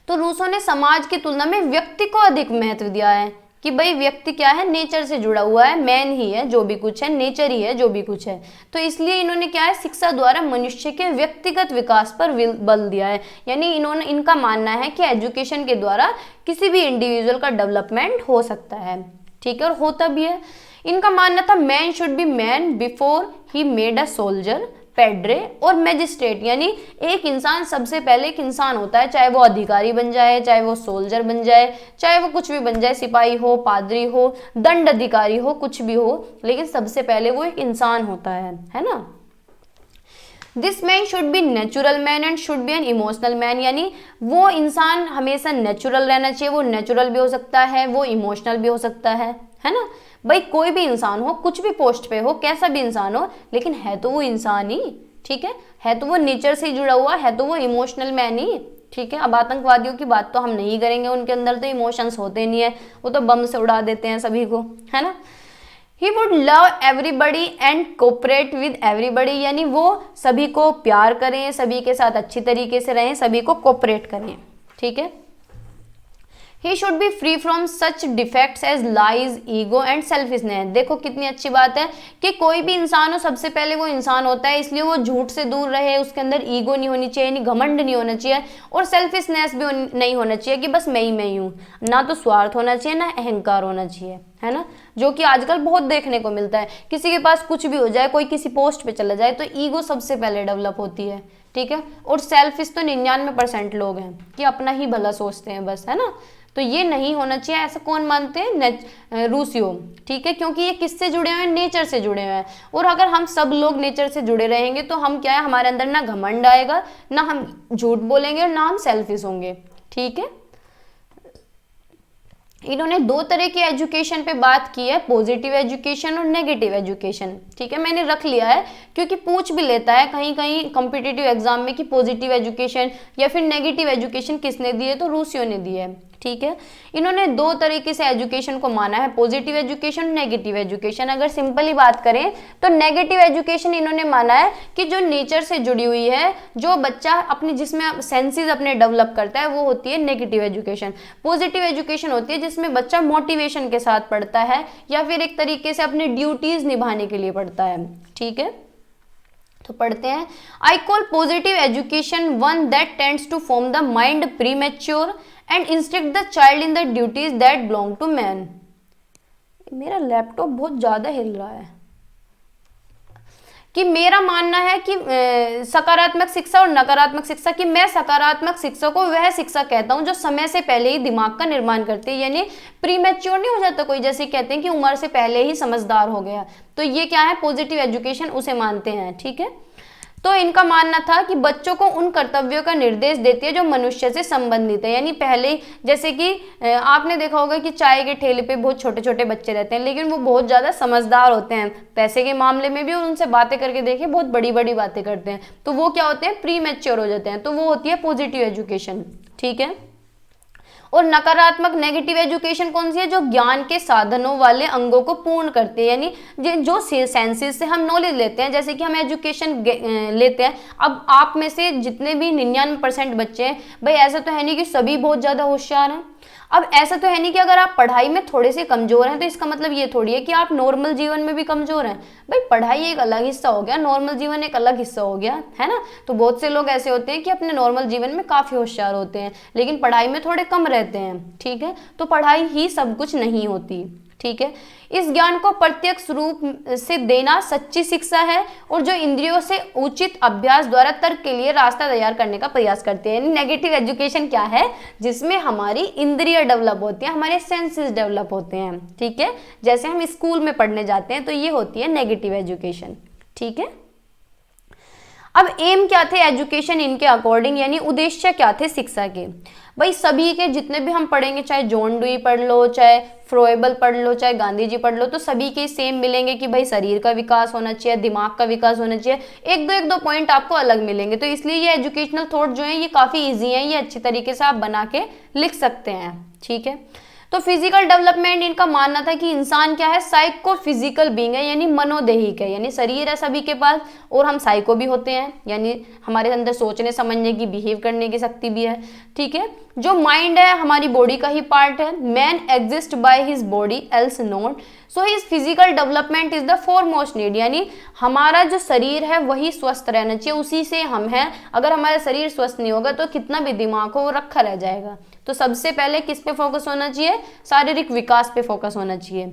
तो रूसो ने समाज की तुलना में व्यक्ति को अधिक महत्व दिया है, कि भाई व्यक्ति क्या है, नेचर से जुड़ा हुआ है, मैन ही है जो भी कुछ है, नेचर ही है जो भी कुछ है। तो इसलिए इन्होंने क्या है, शिक्षा द्वारा मनुष्य के व्यक्तिगत विकास पर बल दिया है, यानी इनका मानना है कि एजुकेशन के द्वारा किसी भी इंडिविजुअल का डेवलपमेंट हो सकता है। ठीक है, और होता भी है। इनका मानना था man should be man before he made a soldier, padre और मैजिस्ट्रेट, यानी एक इंसान सबसे पहले एक इंसान होता है, चाहे वो अधिकारी बन जाए, चाहे वो सोल्जर बन जाए, चाहे वो कुछ भी बन जाए, सिपाही हो, पादरी हो, दंड अधिकारी हो, कुछ भी हो, लेकिन सबसे पहले वो एक इंसान होता है ना। This man should B natural man and should be an emotional man, यानी वो इंसान हमेशा नेचुरल रहना चाहिए, वो नेचुरल भी हो सकता है, वो इमोशनल भी हो सकता है ना। भाई कोई भी इंसान हो, कुछ भी पोस्ट पे हो, कैसा भी इंसान हो, लेकिन है तो वो इंसान ही, ठीक है तो वो नेचर से जुड़ा हुआ है, तो वो इमोशनल मैन ही, ठीक है। अब आतंकवादियों की बात तो हम नहीं करेंगे, उनके अंदर तो इमोशंस होते नहीं है, वो तो बम से उड़ा देते हैं सभी को, है ना। He would love everybody and cooperate with everybody, यानी वो सभी को प्यार करें, सभी के साथ अच्छी तरीके से रहें, सभी को कोऑपरेट करें, ठीक है। He should be free from such defects as lies, ego and selfishness। देखो कितनी अच्छी बात है कि कोई भी इंसान हो, सबसे पहले वो इंसान होता है, इसलिए वो झूठ से दूर रहे, उसके अंदर ईगो नहीं होनी चाहिए, नहीं घमंड नहीं होना चाहिए, और सेल्फिशनेस भी नहीं होना चाहिए कि बस मैं ही हूँ, ना तो स्वार्थ होना चाहिए, ना अहंकार होना चाहिए, है ना, जो कि आजकल बहुत देखने को मिलता है। किसी के पास कुछ भी हो जाए, कोई किसी पोस्ट पे चला जाए, तो ईगो सबसे पहले डेवलप होती है, ठीक है। और सेल्फिश तो 99% लोग हैं कि अपना ही भला सोचते हैं बस, है ना। तो ये नहीं होना चाहिए, ऐसा कौन मानते हैं? रूसियो, ठीक है, क्योंकि ये किससे जुड़े हुए हैं? नेचर से जुड़े हुए हैं। और अगर हम सब लोग नेचर से जुड़े रहेंगे तो हम क्या है, हमारे अंदर ना घमंड आएगा, ना हम झूठ बोलेंगे, और ना हम सेल्फिश होंगे, ठीक है। इन्होंने दो तरह की एजुकेशन पे बात की है, पॉजिटिव एजुकेशन और नेगेटिव एजुकेशन, ठीक है, मैंने रख लिया है क्योंकि पूछ भी लेता है कहीं कहीं कॉम्पिटिटिव एग्जाम में कि पॉजिटिव एजुकेशन या फिर नेगेटिव एजुकेशन किसने दी है, तो रूसियो ने दी है, ठीक है। इन्होंने दो तरीके से एजुकेशन को माना है, पॉजिटिव एजुकेशन, नेगेटिव एजुकेशन। अगर सिंपली बात करें तो नेगेटिव एजुकेशन इन्होंने माना है कि जो नेचर से जुड़ी हुई है, जो बच्चा अपनी जिसमें सेंसेस अपने डेवलप करता है, वो होती है नेगेटिव एजुकेशन। पॉजिटिव एजुकेशन होती है जिसमें बच्चा मोटिवेशन के साथ पढ़ता है या फिर एक तरीके से अपनी ड्यूटीज निभाने के लिए पढ़ता है, ठीक है। तो पढ़ते हैं, I call positive education one that tends to form the mind premature and instruct the child in the duties that belong to man. मेरा लैपटॉप बहुत ज्यादा हिल रहा है। कि मेरा मानना है कि सकारात्मक शिक्षा और नकारात्मक शिक्षा, कि मैं सकारात्मक शिक्षा को वह शिक्षा कहता हूं जो समय से पहले ही दिमाग का निर्माण करती है, यानी प्रीमेच्योर नहीं हो जाता कोई, जैसे कहते हैं कि उम्र से पहले ही समझदार हो गया, तो ये क्या है, पॉजिटिव एजुकेशन उसे मानते हैं, ठीक है। तो इनका मानना था कि बच्चों को उन कर्तव्यों का निर्देश देती है जो मनुष्य से संबंधित है, यानी पहले जैसे कि आपने देखा होगा कि चाय के ठेले पे बहुत छोटे छोटे बच्चे रहते हैं, लेकिन वो बहुत ज़्यादा समझदार होते हैं पैसे के मामले में भी, और उनसे बातें करके देखिए बहुत बड़ी बड़ी बातें करते हैं, तो वो क्या होते हैं, प्री मैच्योर हो जाते हैं, तो वो होती है पॉजिटिव एजुकेशन, ठीक है। और नकारात्मक नेगेटिव एजुकेशन कौन सी है, जो ज्ञान के साधनों वाले अंगों को पूर्ण करते हैं, यानी जो सेंसेस से हम नॉलेज लेते हैं, जैसे कि हम एजुकेशन लेते हैं। अब आप में से जितने भी 99% बच्चे हैं, भाई ऐसा तो है नहीं कि सभी बहुत ज़्यादा होशियार हैं। अब ऐसा तो है नहीं कि अगर आप पढ़ाई में थोड़े से कमजोर हैं तो इसका मतलब ये थोड़ी है कि आप नॉर्मल जीवन में भी कमजोर हैं। भाई पढ़ाई एक अलग हिस्सा हो गया, नॉर्मल जीवन एक अलग हिस्सा हो गया, है ना। तो बहुत से लोग ऐसे होते हैं कि अपने नॉर्मल जीवन में काफी होशियार होते हैं लेकिन पढ़ाई में थोड़े कम रहते हैं, ठीक है। तो पढ़ाई ही सब कुछ नहीं होती, ठीक है। इस ज्ञान को प्रत्यक्ष रूप से देना सच्ची शिक्षा है और जो इंद्रियों से उचित अभ्यास द्वारा तर्क के लिए रास्ता तैयार करने का प्रयास करते हैं। नेगेटिव एजुकेशन क्या है, जिसमें हमारी इंद्रिय डेवलप होती है, हमारे सेंसेस डेवलप होते हैं, ठीक है। जैसे हम स्कूल में पढ़ने जाते हैं तो ये होती है नेगेटिव एजुकेशन, ठीक है। अब एम क्या थे एजुकेशन इनके अकॉर्डिंग, यानी उद्देश्य क्या थे शिक्षा के। भाई सभी के जितने भी हम पढ़ेंगे, चाहे जॉन डुई पढ़ लो, चाहे फ्रोएबल पढ़ लो, चाहे गांधी जी पढ़ लो, तो सभी के सेम मिलेंगे कि भाई शरीर का विकास होना चाहिए, दिमाग का विकास होना चाहिए, एक दो पॉइंट आपको अलग मिलेंगे। तो इसलिए ये एजुकेशनल थॉट जो है ये काफी इजी है, ये अच्छी तरीके से आप बना के लिख सकते हैं, ठीक है। तो फिजिकल डेवलपमेंट इनका मानना था कि इंसान क्या है, साइको फिजिकल बीइंग है, यानी मनोदेहिक है, यानी शरीर है सभी के पास और हम साइको भी होते हैं, यानी हमारे अंदर सोचने समझने की, बिहेव करने की शक्ति भी है, ठीक है। जो माइंड है हमारी बॉडी का ही पार्ट है। Man exist by his body else not, so his physical development is the foremost need, यानी हमारा जो शरीर है वही स्वस्थ रहना चाहिए, उसी से हम हैं। अगर हमारा शरीर स्वस्थ नहीं होगा तो कितना भी दिमाग हो वो रखा रह जाएगा। तो सबसे पहले किस पे फोकस होना चाहिए, शारीरिक विकास पे फोकस होना चाहिए।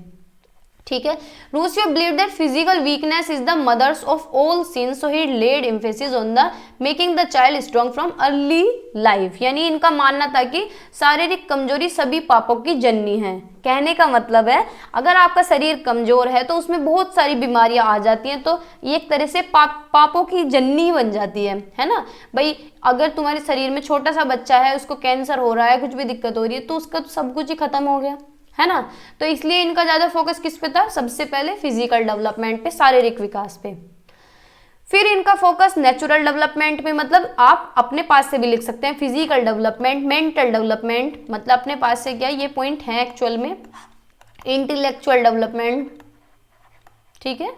ठीक है। Rousseau believe that physical weakness is the mothers of all sins, so he laid emphasis on the making the child strong from early life. यानी इनका मानना था कि शारीरिक कमजोरी सभी पापों की जननी है। कहने का मतलब है अगर आपका शरीर कमजोर है तो उसमें बहुत सारी बीमारियां आ जाती हैं, तो एक तरह से पापों की जननी बन जाती है ना भाई। अगर तुम्हारे शरीर में छोटा सा बच्चा है, उसको कैंसर हो रहा है, कुछ भी दिक्कत हो रही है, तो उसका तो सब कुछ ही खत्म हो गया, है ना। तो इसलिए इनका ज्यादा फोकस किस पे था, सबसे पहले फिजिकल डेवलपमेंट पे, शारीरिक विकास पे। फिर इनका फोकस नेचुरल डेवलपमेंट पे, मतलब आप अपने पास से भी लिख सकते हैं फिजिकल डेवलपमेंट, मेंटल डेवलपमेंट, मतलब अपने पास से क्या ये पॉइंट है एक्चुअल में, इंटेलेक्चुअल डेवलपमेंट, ठीक है।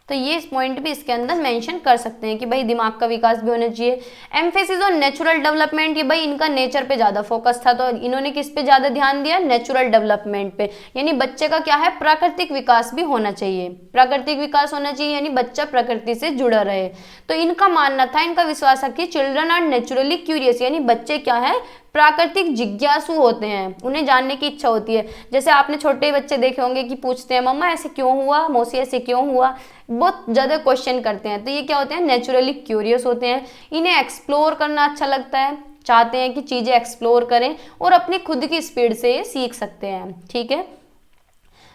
तो ये पॉइंट भी इसके अंदर मेंशन कर सकते हैं कि भाई दिमाग का विकास भी होना चाहिए। एम्फेसिस ऑन नेचुरल डेवलपमेंट, ये भाई इनका नेचर पे ज्यादा फोकस था, तो इन्होंने किस पे ज्यादा ध्यान दिया, नेचुरल डेवलपमेंट पे। यानी बच्चे का क्या है, प्राकृतिक विकास भी होना चाहिए, प्राकृतिक विकास होना चाहिए, यानी बच्चा प्रकृति से जुड़ा रहे। तो इनका मानना था, इनका विश्वास था कि चिल्ड्रन आर नेचुरली क्यूरियस, यानी बच्चे क्या है, प्राकृतिक जिज्ञासु होते हैं, उन्हें जानने की इच्छा होती है। जैसे आपने छोटे बच्चे देखे होंगे कि पूछते हैं मम्मा ऐसे क्यों हुआ, मौसी ऐसे क्यों हुआ, बहुत ज़्यादा क्वेश्चन करते हैं। तो ये क्या होते हैं, नेचुरली क्यूरियस होते हैं। इन्हें एक्सप्लोर करना अच्छा लगता है, चाहते हैं कि चीज़ें एक्सप्लोर करें और अपनी खुद की स्पीड से ये सीख सकते हैं, ठीक है।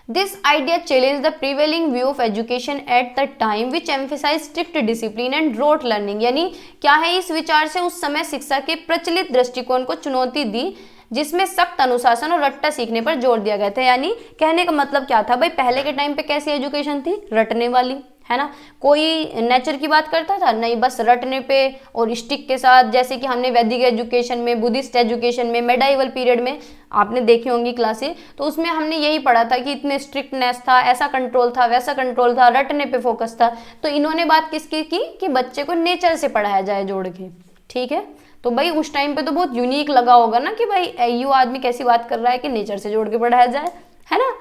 This idea challenged the prevailing view of education at the time, which emphasized strict discipline and rote learning। यानी क्या है, इस विचार से उस समय शिक्षा के प्रचलित दृष्टिकोण को चुनौती दी, जिसमें सख्त अनुशासन और रट्टा सीखने पर जोर दिया गया था। यानी कहने का मतलब क्या था भाई, पहले के टाइम पे कैसी एजुकेशन थी, रटने वाली, है ना। कोई नेचर की बात करता था नहीं, बस रटने पे और स्टिक के साथ। जैसे कि हमने वैदिक एजुकेशन में, बुद्धिस्ट एजुकेशन में, मेडाइवल पीरियड में आपने देखी होंगी क्लासें, तो उसमें हमने यही पढ़ा था कि इतने स्ट्रिक्टनेस था, ऐसा कंट्रोल था, वैसा कंट्रोल था, रटने पे फोकस था। तो इन्होंने बात किसकी की कि बच्चे को नेचर से पढ़ाया जाए जोड़ के, ठीक है। तो भाई उस टाइम पे तो बहुत यूनिक लगा होगा ना कि भाई यू आदमी कैसी बात कर रहा है कि नेचर से जोड़ के पढ़ाया जाए, है ना।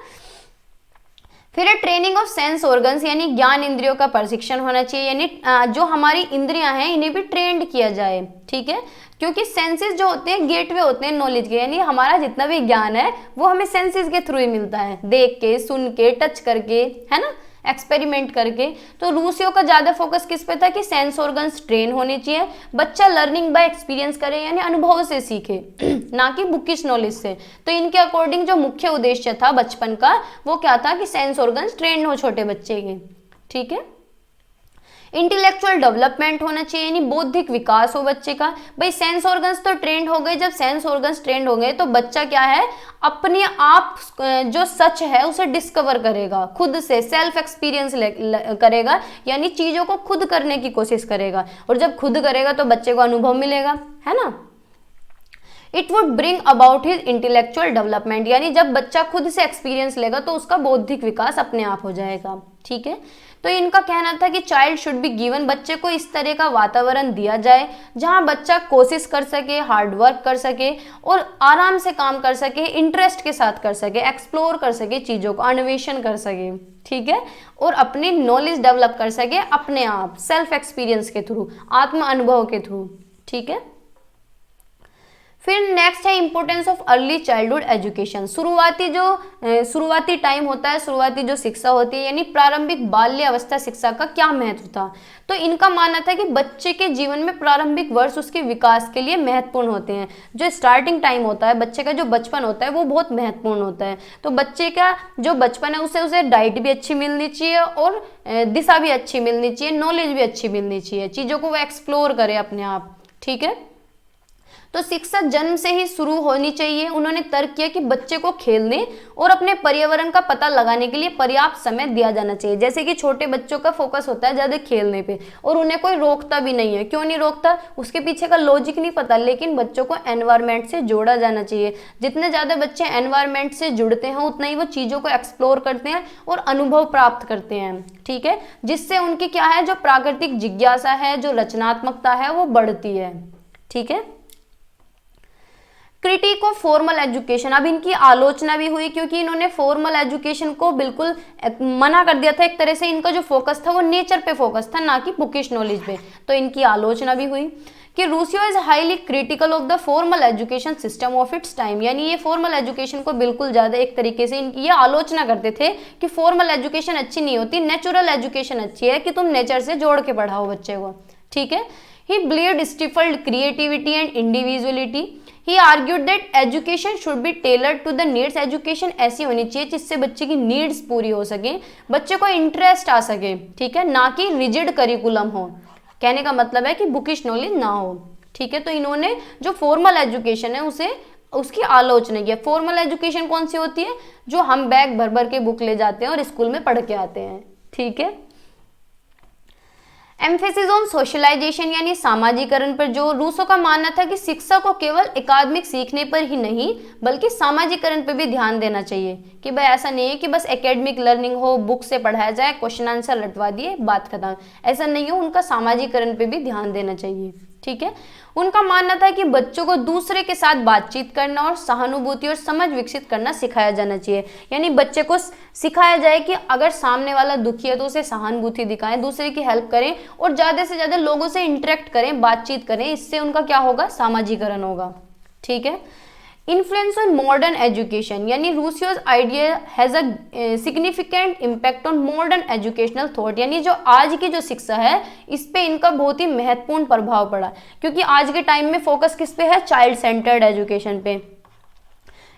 फिर ट्रेनिंग ऑफ सेंस ऑर्गन्स, यानी ज्ञान इंद्रियों का प्रशिक्षण होना चाहिए, यानी जो हमारी इंद्रियां हैं इन्हें भी ट्रेंड किया जाए, ठीक है। क्योंकि सेंसेस जो होते हैं गेटवे होते हैं नॉलेज के, यानी हमारा जितना भी ज्ञान है वो हमें सेंसेस के थ्रू ही मिलता है, देख के, सुन के, टच करके, है ना, एक्सपेरिमेंट करके। तो रूसियो का ज्यादा फोकस किस पे था कि सेंस ऑर्गन्स ट्रेन होने चाहिए, बच्चा लर्निंग बाय एक्सपीरियंस करे, यानी अनुभव से सीखे ना कि बुकिश नॉलेज से। तो इनके अकॉर्डिंग जो मुख्य उद्देश्य था बचपन का वो क्या था कि सेंस ऑर्गन्स ट्रेन हो छोटे बच्चे के, ठीक है। इंटेलेक्चुअल डेवलपमेंट होना चाहिए, यानी बौद्धिक विकास हो बच्चे का। भाई सेंस ऑर्गन्स तो ट्रेंड हो गए, जब सेंस ऑर्गन्स ट्रेंड हो गए तो बच्चा क्या है, अपने आप जो सच है उसे डिस्कवर करेगा, खुद से सेल्फ एक्सपीरियंस करेगा, यानी चीजों को खुद करने की कोशिश करेगा। और जब खुद करेगा तो बच्चे को अनुभव मिलेगा, है ना। It would bring about his intellectual development, यानी जब बच्चा खुद से एक्सपीरियंस लेगा तो उसका बौद्धिक विकास अपने आप हो जाएगा, ठीक है। तो इनका कहना था कि चाइल्ड शुड बी गिवन, बच्चे को इस तरह का वातावरण दिया जाए जहां बच्चा कोशिश कर सके, हार्ड वर्क कर सके और आराम से काम कर सके, इंटरेस्ट के साथ कर सके, एक्सप्लोर कर सके चीज़ों को, अन्वेषण कर सके, ठीक है। और अपनी नॉलेज डेवलप कर सके अपने आप, सेल्फ एक्सपीरियंस के थ्रू, आत्म अनुभव के थ्रू, ठीक है। फिर नेक्स्ट है importance of early childhood education. शुरुआती टाइम होता है, शुरुआती जो शिक्षा होती है, यानी प्रारंभिक बाल्य अवस्था शिक्षा का क्या महत्व था। तो इनका मानना था कि बच्चे के जीवन में प्रारंभिक वर्ष उसके विकास के लिए महत्वपूर्ण होते हैं। जो स्टार्टिंग टाइम होता है बच्चे का, जो बचपन होता है वो बहुत महत्वपूर्ण होता है। तो बच्चे का जो बचपन है उसे डाइट भी अच्छी मिलनी चाहिए और दिशा भी अच्छी मिलनी चाहिए, नॉलेज भी अच्छी मिलनी चाहिए, चीज़ों को वो एक्सप्लोर करे अपने आप, ठीक है। तो शिक्षा जन्म से ही शुरू होनी चाहिए। उन्होंने तर्क किया कि बच्चे को खेलने और अपने पर्यावरण का पता लगाने के लिए पर्याप्त समय दिया जाना चाहिए। जैसे कि छोटे बच्चों का फोकस होता है ज़्यादा खेलने पे और उन्हें कोई रोकता भी नहीं है। क्यों नहीं रोकता, उसके पीछे का लॉजिक नहीं पता, लेकिन बच्चों को एनवायरनमेंट से जोड़ा जाना चाहिए। जितने ज़्यादा बच्चे एनवायरनमेंट से जुड़ते हैं उतना ही वो चीज़ों को एक्सप्लोर करते हैं और अनुभव प्राप्त करते हैं, ठीक है। जिससे उनकी क्या है, जो प्राकृतिक जिज्ञासा है, जो रचनात्मकता है वो बढ़ती है, ठीक है। क्रिटिक ऑफ फॉर्मल एजुकेशन, अब इनकी आलोचना भी हुई क्योंकि इन्होंने फॉर्मल एजुकेशन को बिल्कुल मना कर दिया था। एक तरह से इनका जो फोकस था वो नेचर पे फोकस था, ना कि बुकिश नॉलेज पे। तो इनकी आलोचना भी हुई कि Rousseau is highly critical of the formal education system of its time, यानी ये फॉर्मल एजुकेशन को बिल्कुल ज़्यादा एक तरीके से ये आलोचना करते थे कि फॉर्मल एजुकेशन अच्छी नहीं होती, नेचुरल एजुकेशन अच्छी है कि तुम नेचर से जोड़ के पढ़ाओ बच्चे को, ठीक है। He blade stifled creativity and individuality. He argued that education should be tailored to the needs, education ऐसी होनी चाहिए जिससे बच्चे की नीड्स पूरी हो सके, बच्चे को इंटरेस्ट आ सके, ठीक है, ना कि रिजिड करिकुलम हो। कहने का मतलब है कि बुकिश नॉलेज ना हो, ठीक है। तो इन्होंने जो फॉर्मल एजुकेशन है उसे उसकी आलोचना की। फॉर्मल एजुकेशन कौन सी होती है? जो हम बैग भर भर के बुक ले जाते हैं और स्कूल में पढ़ के आते हैं, ठीक है। एम्फेसिस ऑन सोशलाइजेशन यानी सामाजिकरण पर, जो रूसो का मानना था कि शिक्षा को केवल एकाडमिक सीखने पर ही नहीं बल्कि सामाजिकरण पर भी ध्यान देना चाहिए, कि भाई ऐसा नहीं है कि बस एकेडमिक लर्निंग हो, बुक से पढ़ाया जाए, क्वेश्चन आंसर रटवा दिए, बात खत्म, ऐसा नहीं हो, उनका सामाजिकरण पर भी ध्यान देना चाहिए, ठीक है। उनका मानना था कि बच्चों को दूसरे के साथ बातचीत करना और सहानुभूति और समझ विकसित करना सिखाया जाना चाहिए, यानी बच्चे को सिखाया जाए कि अगर सामने वाला दुखी है तो उसे सहानुभूति दिखाएं, दूसरे की हेल्प करें और ज़्यादा से ज़्यादा लोगों से इंटरेक्ट करें, बातचीत करें, इससे उनका क्या होगा? सामाजिकरण होगा, ठीक है। इन्फ्लुएंस ऑन मॉडर्न एजुकेशन, यानी Rousseau's idea has a significant impact on modern educational thought, यानी जो आज की जो शिक्षा है इस पे इनका बहुत ही महत्वपूर्ण प्रभाव पड़ा, क्योंकि आज के टाइम में फोकस किस पे है? चाइल्ड सेंटर्ड एजुकेशन पे,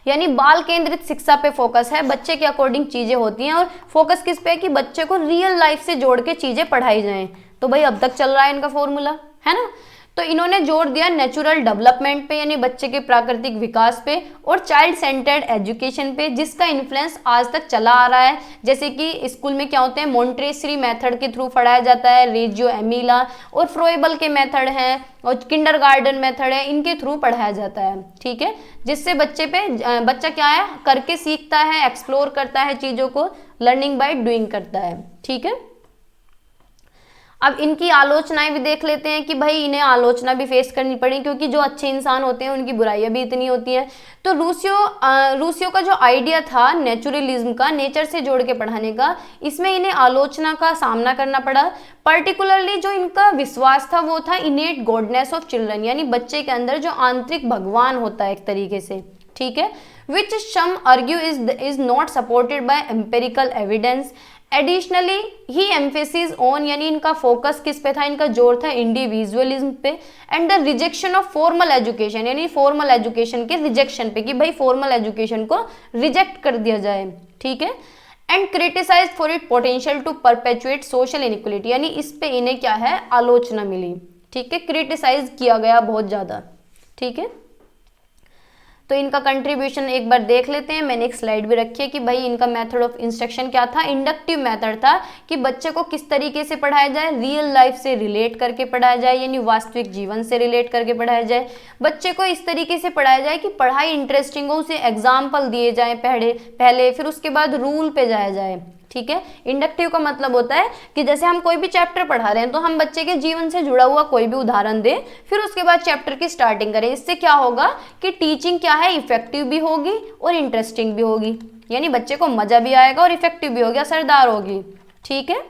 यानी बाल केंद्रित शिक्षा पे फोकस है, बच्चे के अकॉर्डिंग चीजें होती हैं, और फोकस किस पे है कि बच्चे को रियल लाइफ से जोड़ के चीजें पढ़ाई जाएं। तो भाई अब तक चल रहा है इनका फॉर्मूला, है ना। तो इन्होंने जोर दिया नेचुरल डेवलपमेंट पे, यानी बच्चे के प्राकृतिक विकास पे, और चाइल्ड सेंटर्ड एजुकेशन पे, जिसका इन्फ्लुएंस आज तक चला आ रहा है। जैसे कि स्कूल में क्या होते हैं? मोंटेसरी मेथड के थ्रू पढ़ाया जाता है, रेजियो एमिला और फ्रोएबल के मेथड हैं, और किंडरगार्टन मेथड है, इनके थ्रू पढ़ाया जाता है, ठीक है। जिससे बच्चा क्या है? करके सीखता है, एक्सप्लोर करता है चीज़ों को, लर्निंग बाय डूइंग करता है, ठीक है। अब इनकी आलोचनाएं भी देख लेते हैं कि भाई इन्हें आलोचना भी फेस करनी पड़ी, क्योंकि जो अच्छे इंसान होते हैं उनकी बुराइयां भी इतनी होती हैं। तो रूसियो का जो आइडिया था नेचुरलिज्म का, नेचर से जोड़ के पढ़ाने का, इसमें इन्हें आलोचना का सामना करना पड़ा। पर्टिकुलरली जो इनका विश्वास था वो था इनेट गॉडनेस ऑफ चिल्ड्रन, यानी बच्चे के अंदर जो आंतरिक भगवान होता है एक तरीके से, ठीक है, which some argue is not supported by empirical evidence. Additionally he emphasis on, यानी इनका फोकस किस पे था? इनका जोर था इंडिविजुअलिज्म पे, and the rejection of formal education, यानी फॉर्मल एजुकेशन के रिजेक्शन पे, कि भाई फॉर्मल एजुकेशन को रिजेक्ट कर दिया जाए, ठीक है। And criticise for it potential to perpetuate social inequality, यानी इस पे इन्हें क्या है? आलोचना मिली, ठीक है, क्रिटिसाइज किया गया बहुत ज़्यादा, ठीक है। तो इनका कंट्रीब्यूशन एक बार देख लेते हैं। मैंने एक स्लाइड भी रखी है कि भाई इनका मेथड ऑफ इंस्ट्रक्शन क्या था? इंडक्टिव मेथड था, कि बच्चे को किस तरीके से पढ़ाया जाए? रियल लाइफ से रिलेट करके पढ़ाया जाए, यानी वास्तविक जीवन से रिलेट करके पढ़ाया जाए। बच्चे को इस तरीके से पढ़ाया जाए कि पढ़ाई इंटरेस्टिंग हो, उसे एग्जाम्पल दिए जाए पहले, फिर उसके बाद रूल पे जाया जाए, ठीक है। इंडक्टिव का मतलब होता है कि जैसे हम कोई भी चैप्टर पढ़ा रहे हैं तो हम बच्चे के जीवन से जुड़ा हुआ कोई भी उदाहरण दें, फिर उसके बाद चैप्टर की स्टार्टिंग करें। इससे क्या होगा कि टीचिंग क्या है? इफेक्टिव भी होगी और इंटरेस्टिंग भी होगी, यानी बच्चे को मजा भी आएगा और इफेक्टिव भी होगी, असरदार होगी, ठीक है।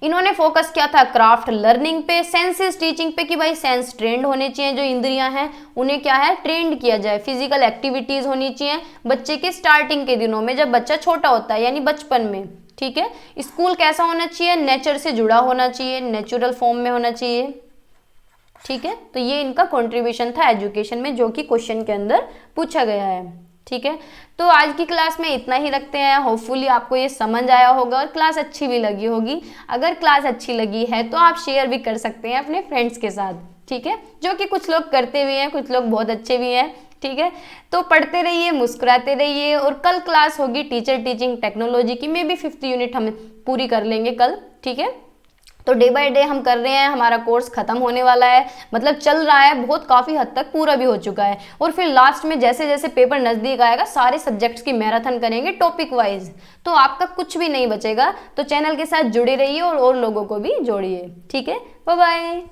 इन्होंने फोकस किया था क्राफ्ट लर्निंग पे, सेंसेस टीचिंग पे, कि भाई सेंस ट्रेंड होने चाहिए, जो इंद्रियां हैं उन्हें क्या है? ट्रेंड किया जाए। फिजिकल एक्टिविटीज होनी चाहिए बच्चे के स्टार्टिंग के दिनों में, जब बच्चा छोटा होता है, यानी बचपन में, ठीक है। स्कूल कैसा होना चाहिए? नेचर से जुड़ा होना चाहिए, नेचुरल फॉर्म में होना चाहिए, ठीक है। तो ये इनका कॉन्ट्रीब्यूशन था एजुकेशन में, जो कि क्वेश्चन के अंदर पूछा गया है, ठीक है। तो आज की क्लास में इतना ही रखते हैं। होपफुली आपको ये समझ आया होगा और क्लास अच्छी भी लगी होगी। अगर क्लास अच्छी लगी है तो आप शेयर भी कर सकते हैं अपने फ्रेंड्स के साथ, ठीक है, जो कि कुछ लोग करते भी हैं, कुछ लोग बहुत अच्छे भी हैं, ठीक है। तो पढ़ते रहिए, मुस्कुराते रहिए, और कल क्लास होगी टीचर टीचिंग टेक्नोलॉजी की, मे बी 5th यूनिट हम पूरी कर लेंगे कल, ठीक है। तो डे बाय डे हम कर रहे हैं, हमारा कोर्स खत्म होने वाला है, मतलब चल रहा है, बहुत काफ़ी हद तक पूरा भी हो चुका है, और फिर लास्ट में जैसे जैसे पेपर नज़दीक आएगा सारे सब्जेक्ट्स की मैराथन करेंगे टॉपिक वाइज, तो आपका कुछ भी नहीं बचेगा। तो चैनल के साथ जुड़े रहिए और लोगों को भी जोड़िए, ठीक है। Bye bye.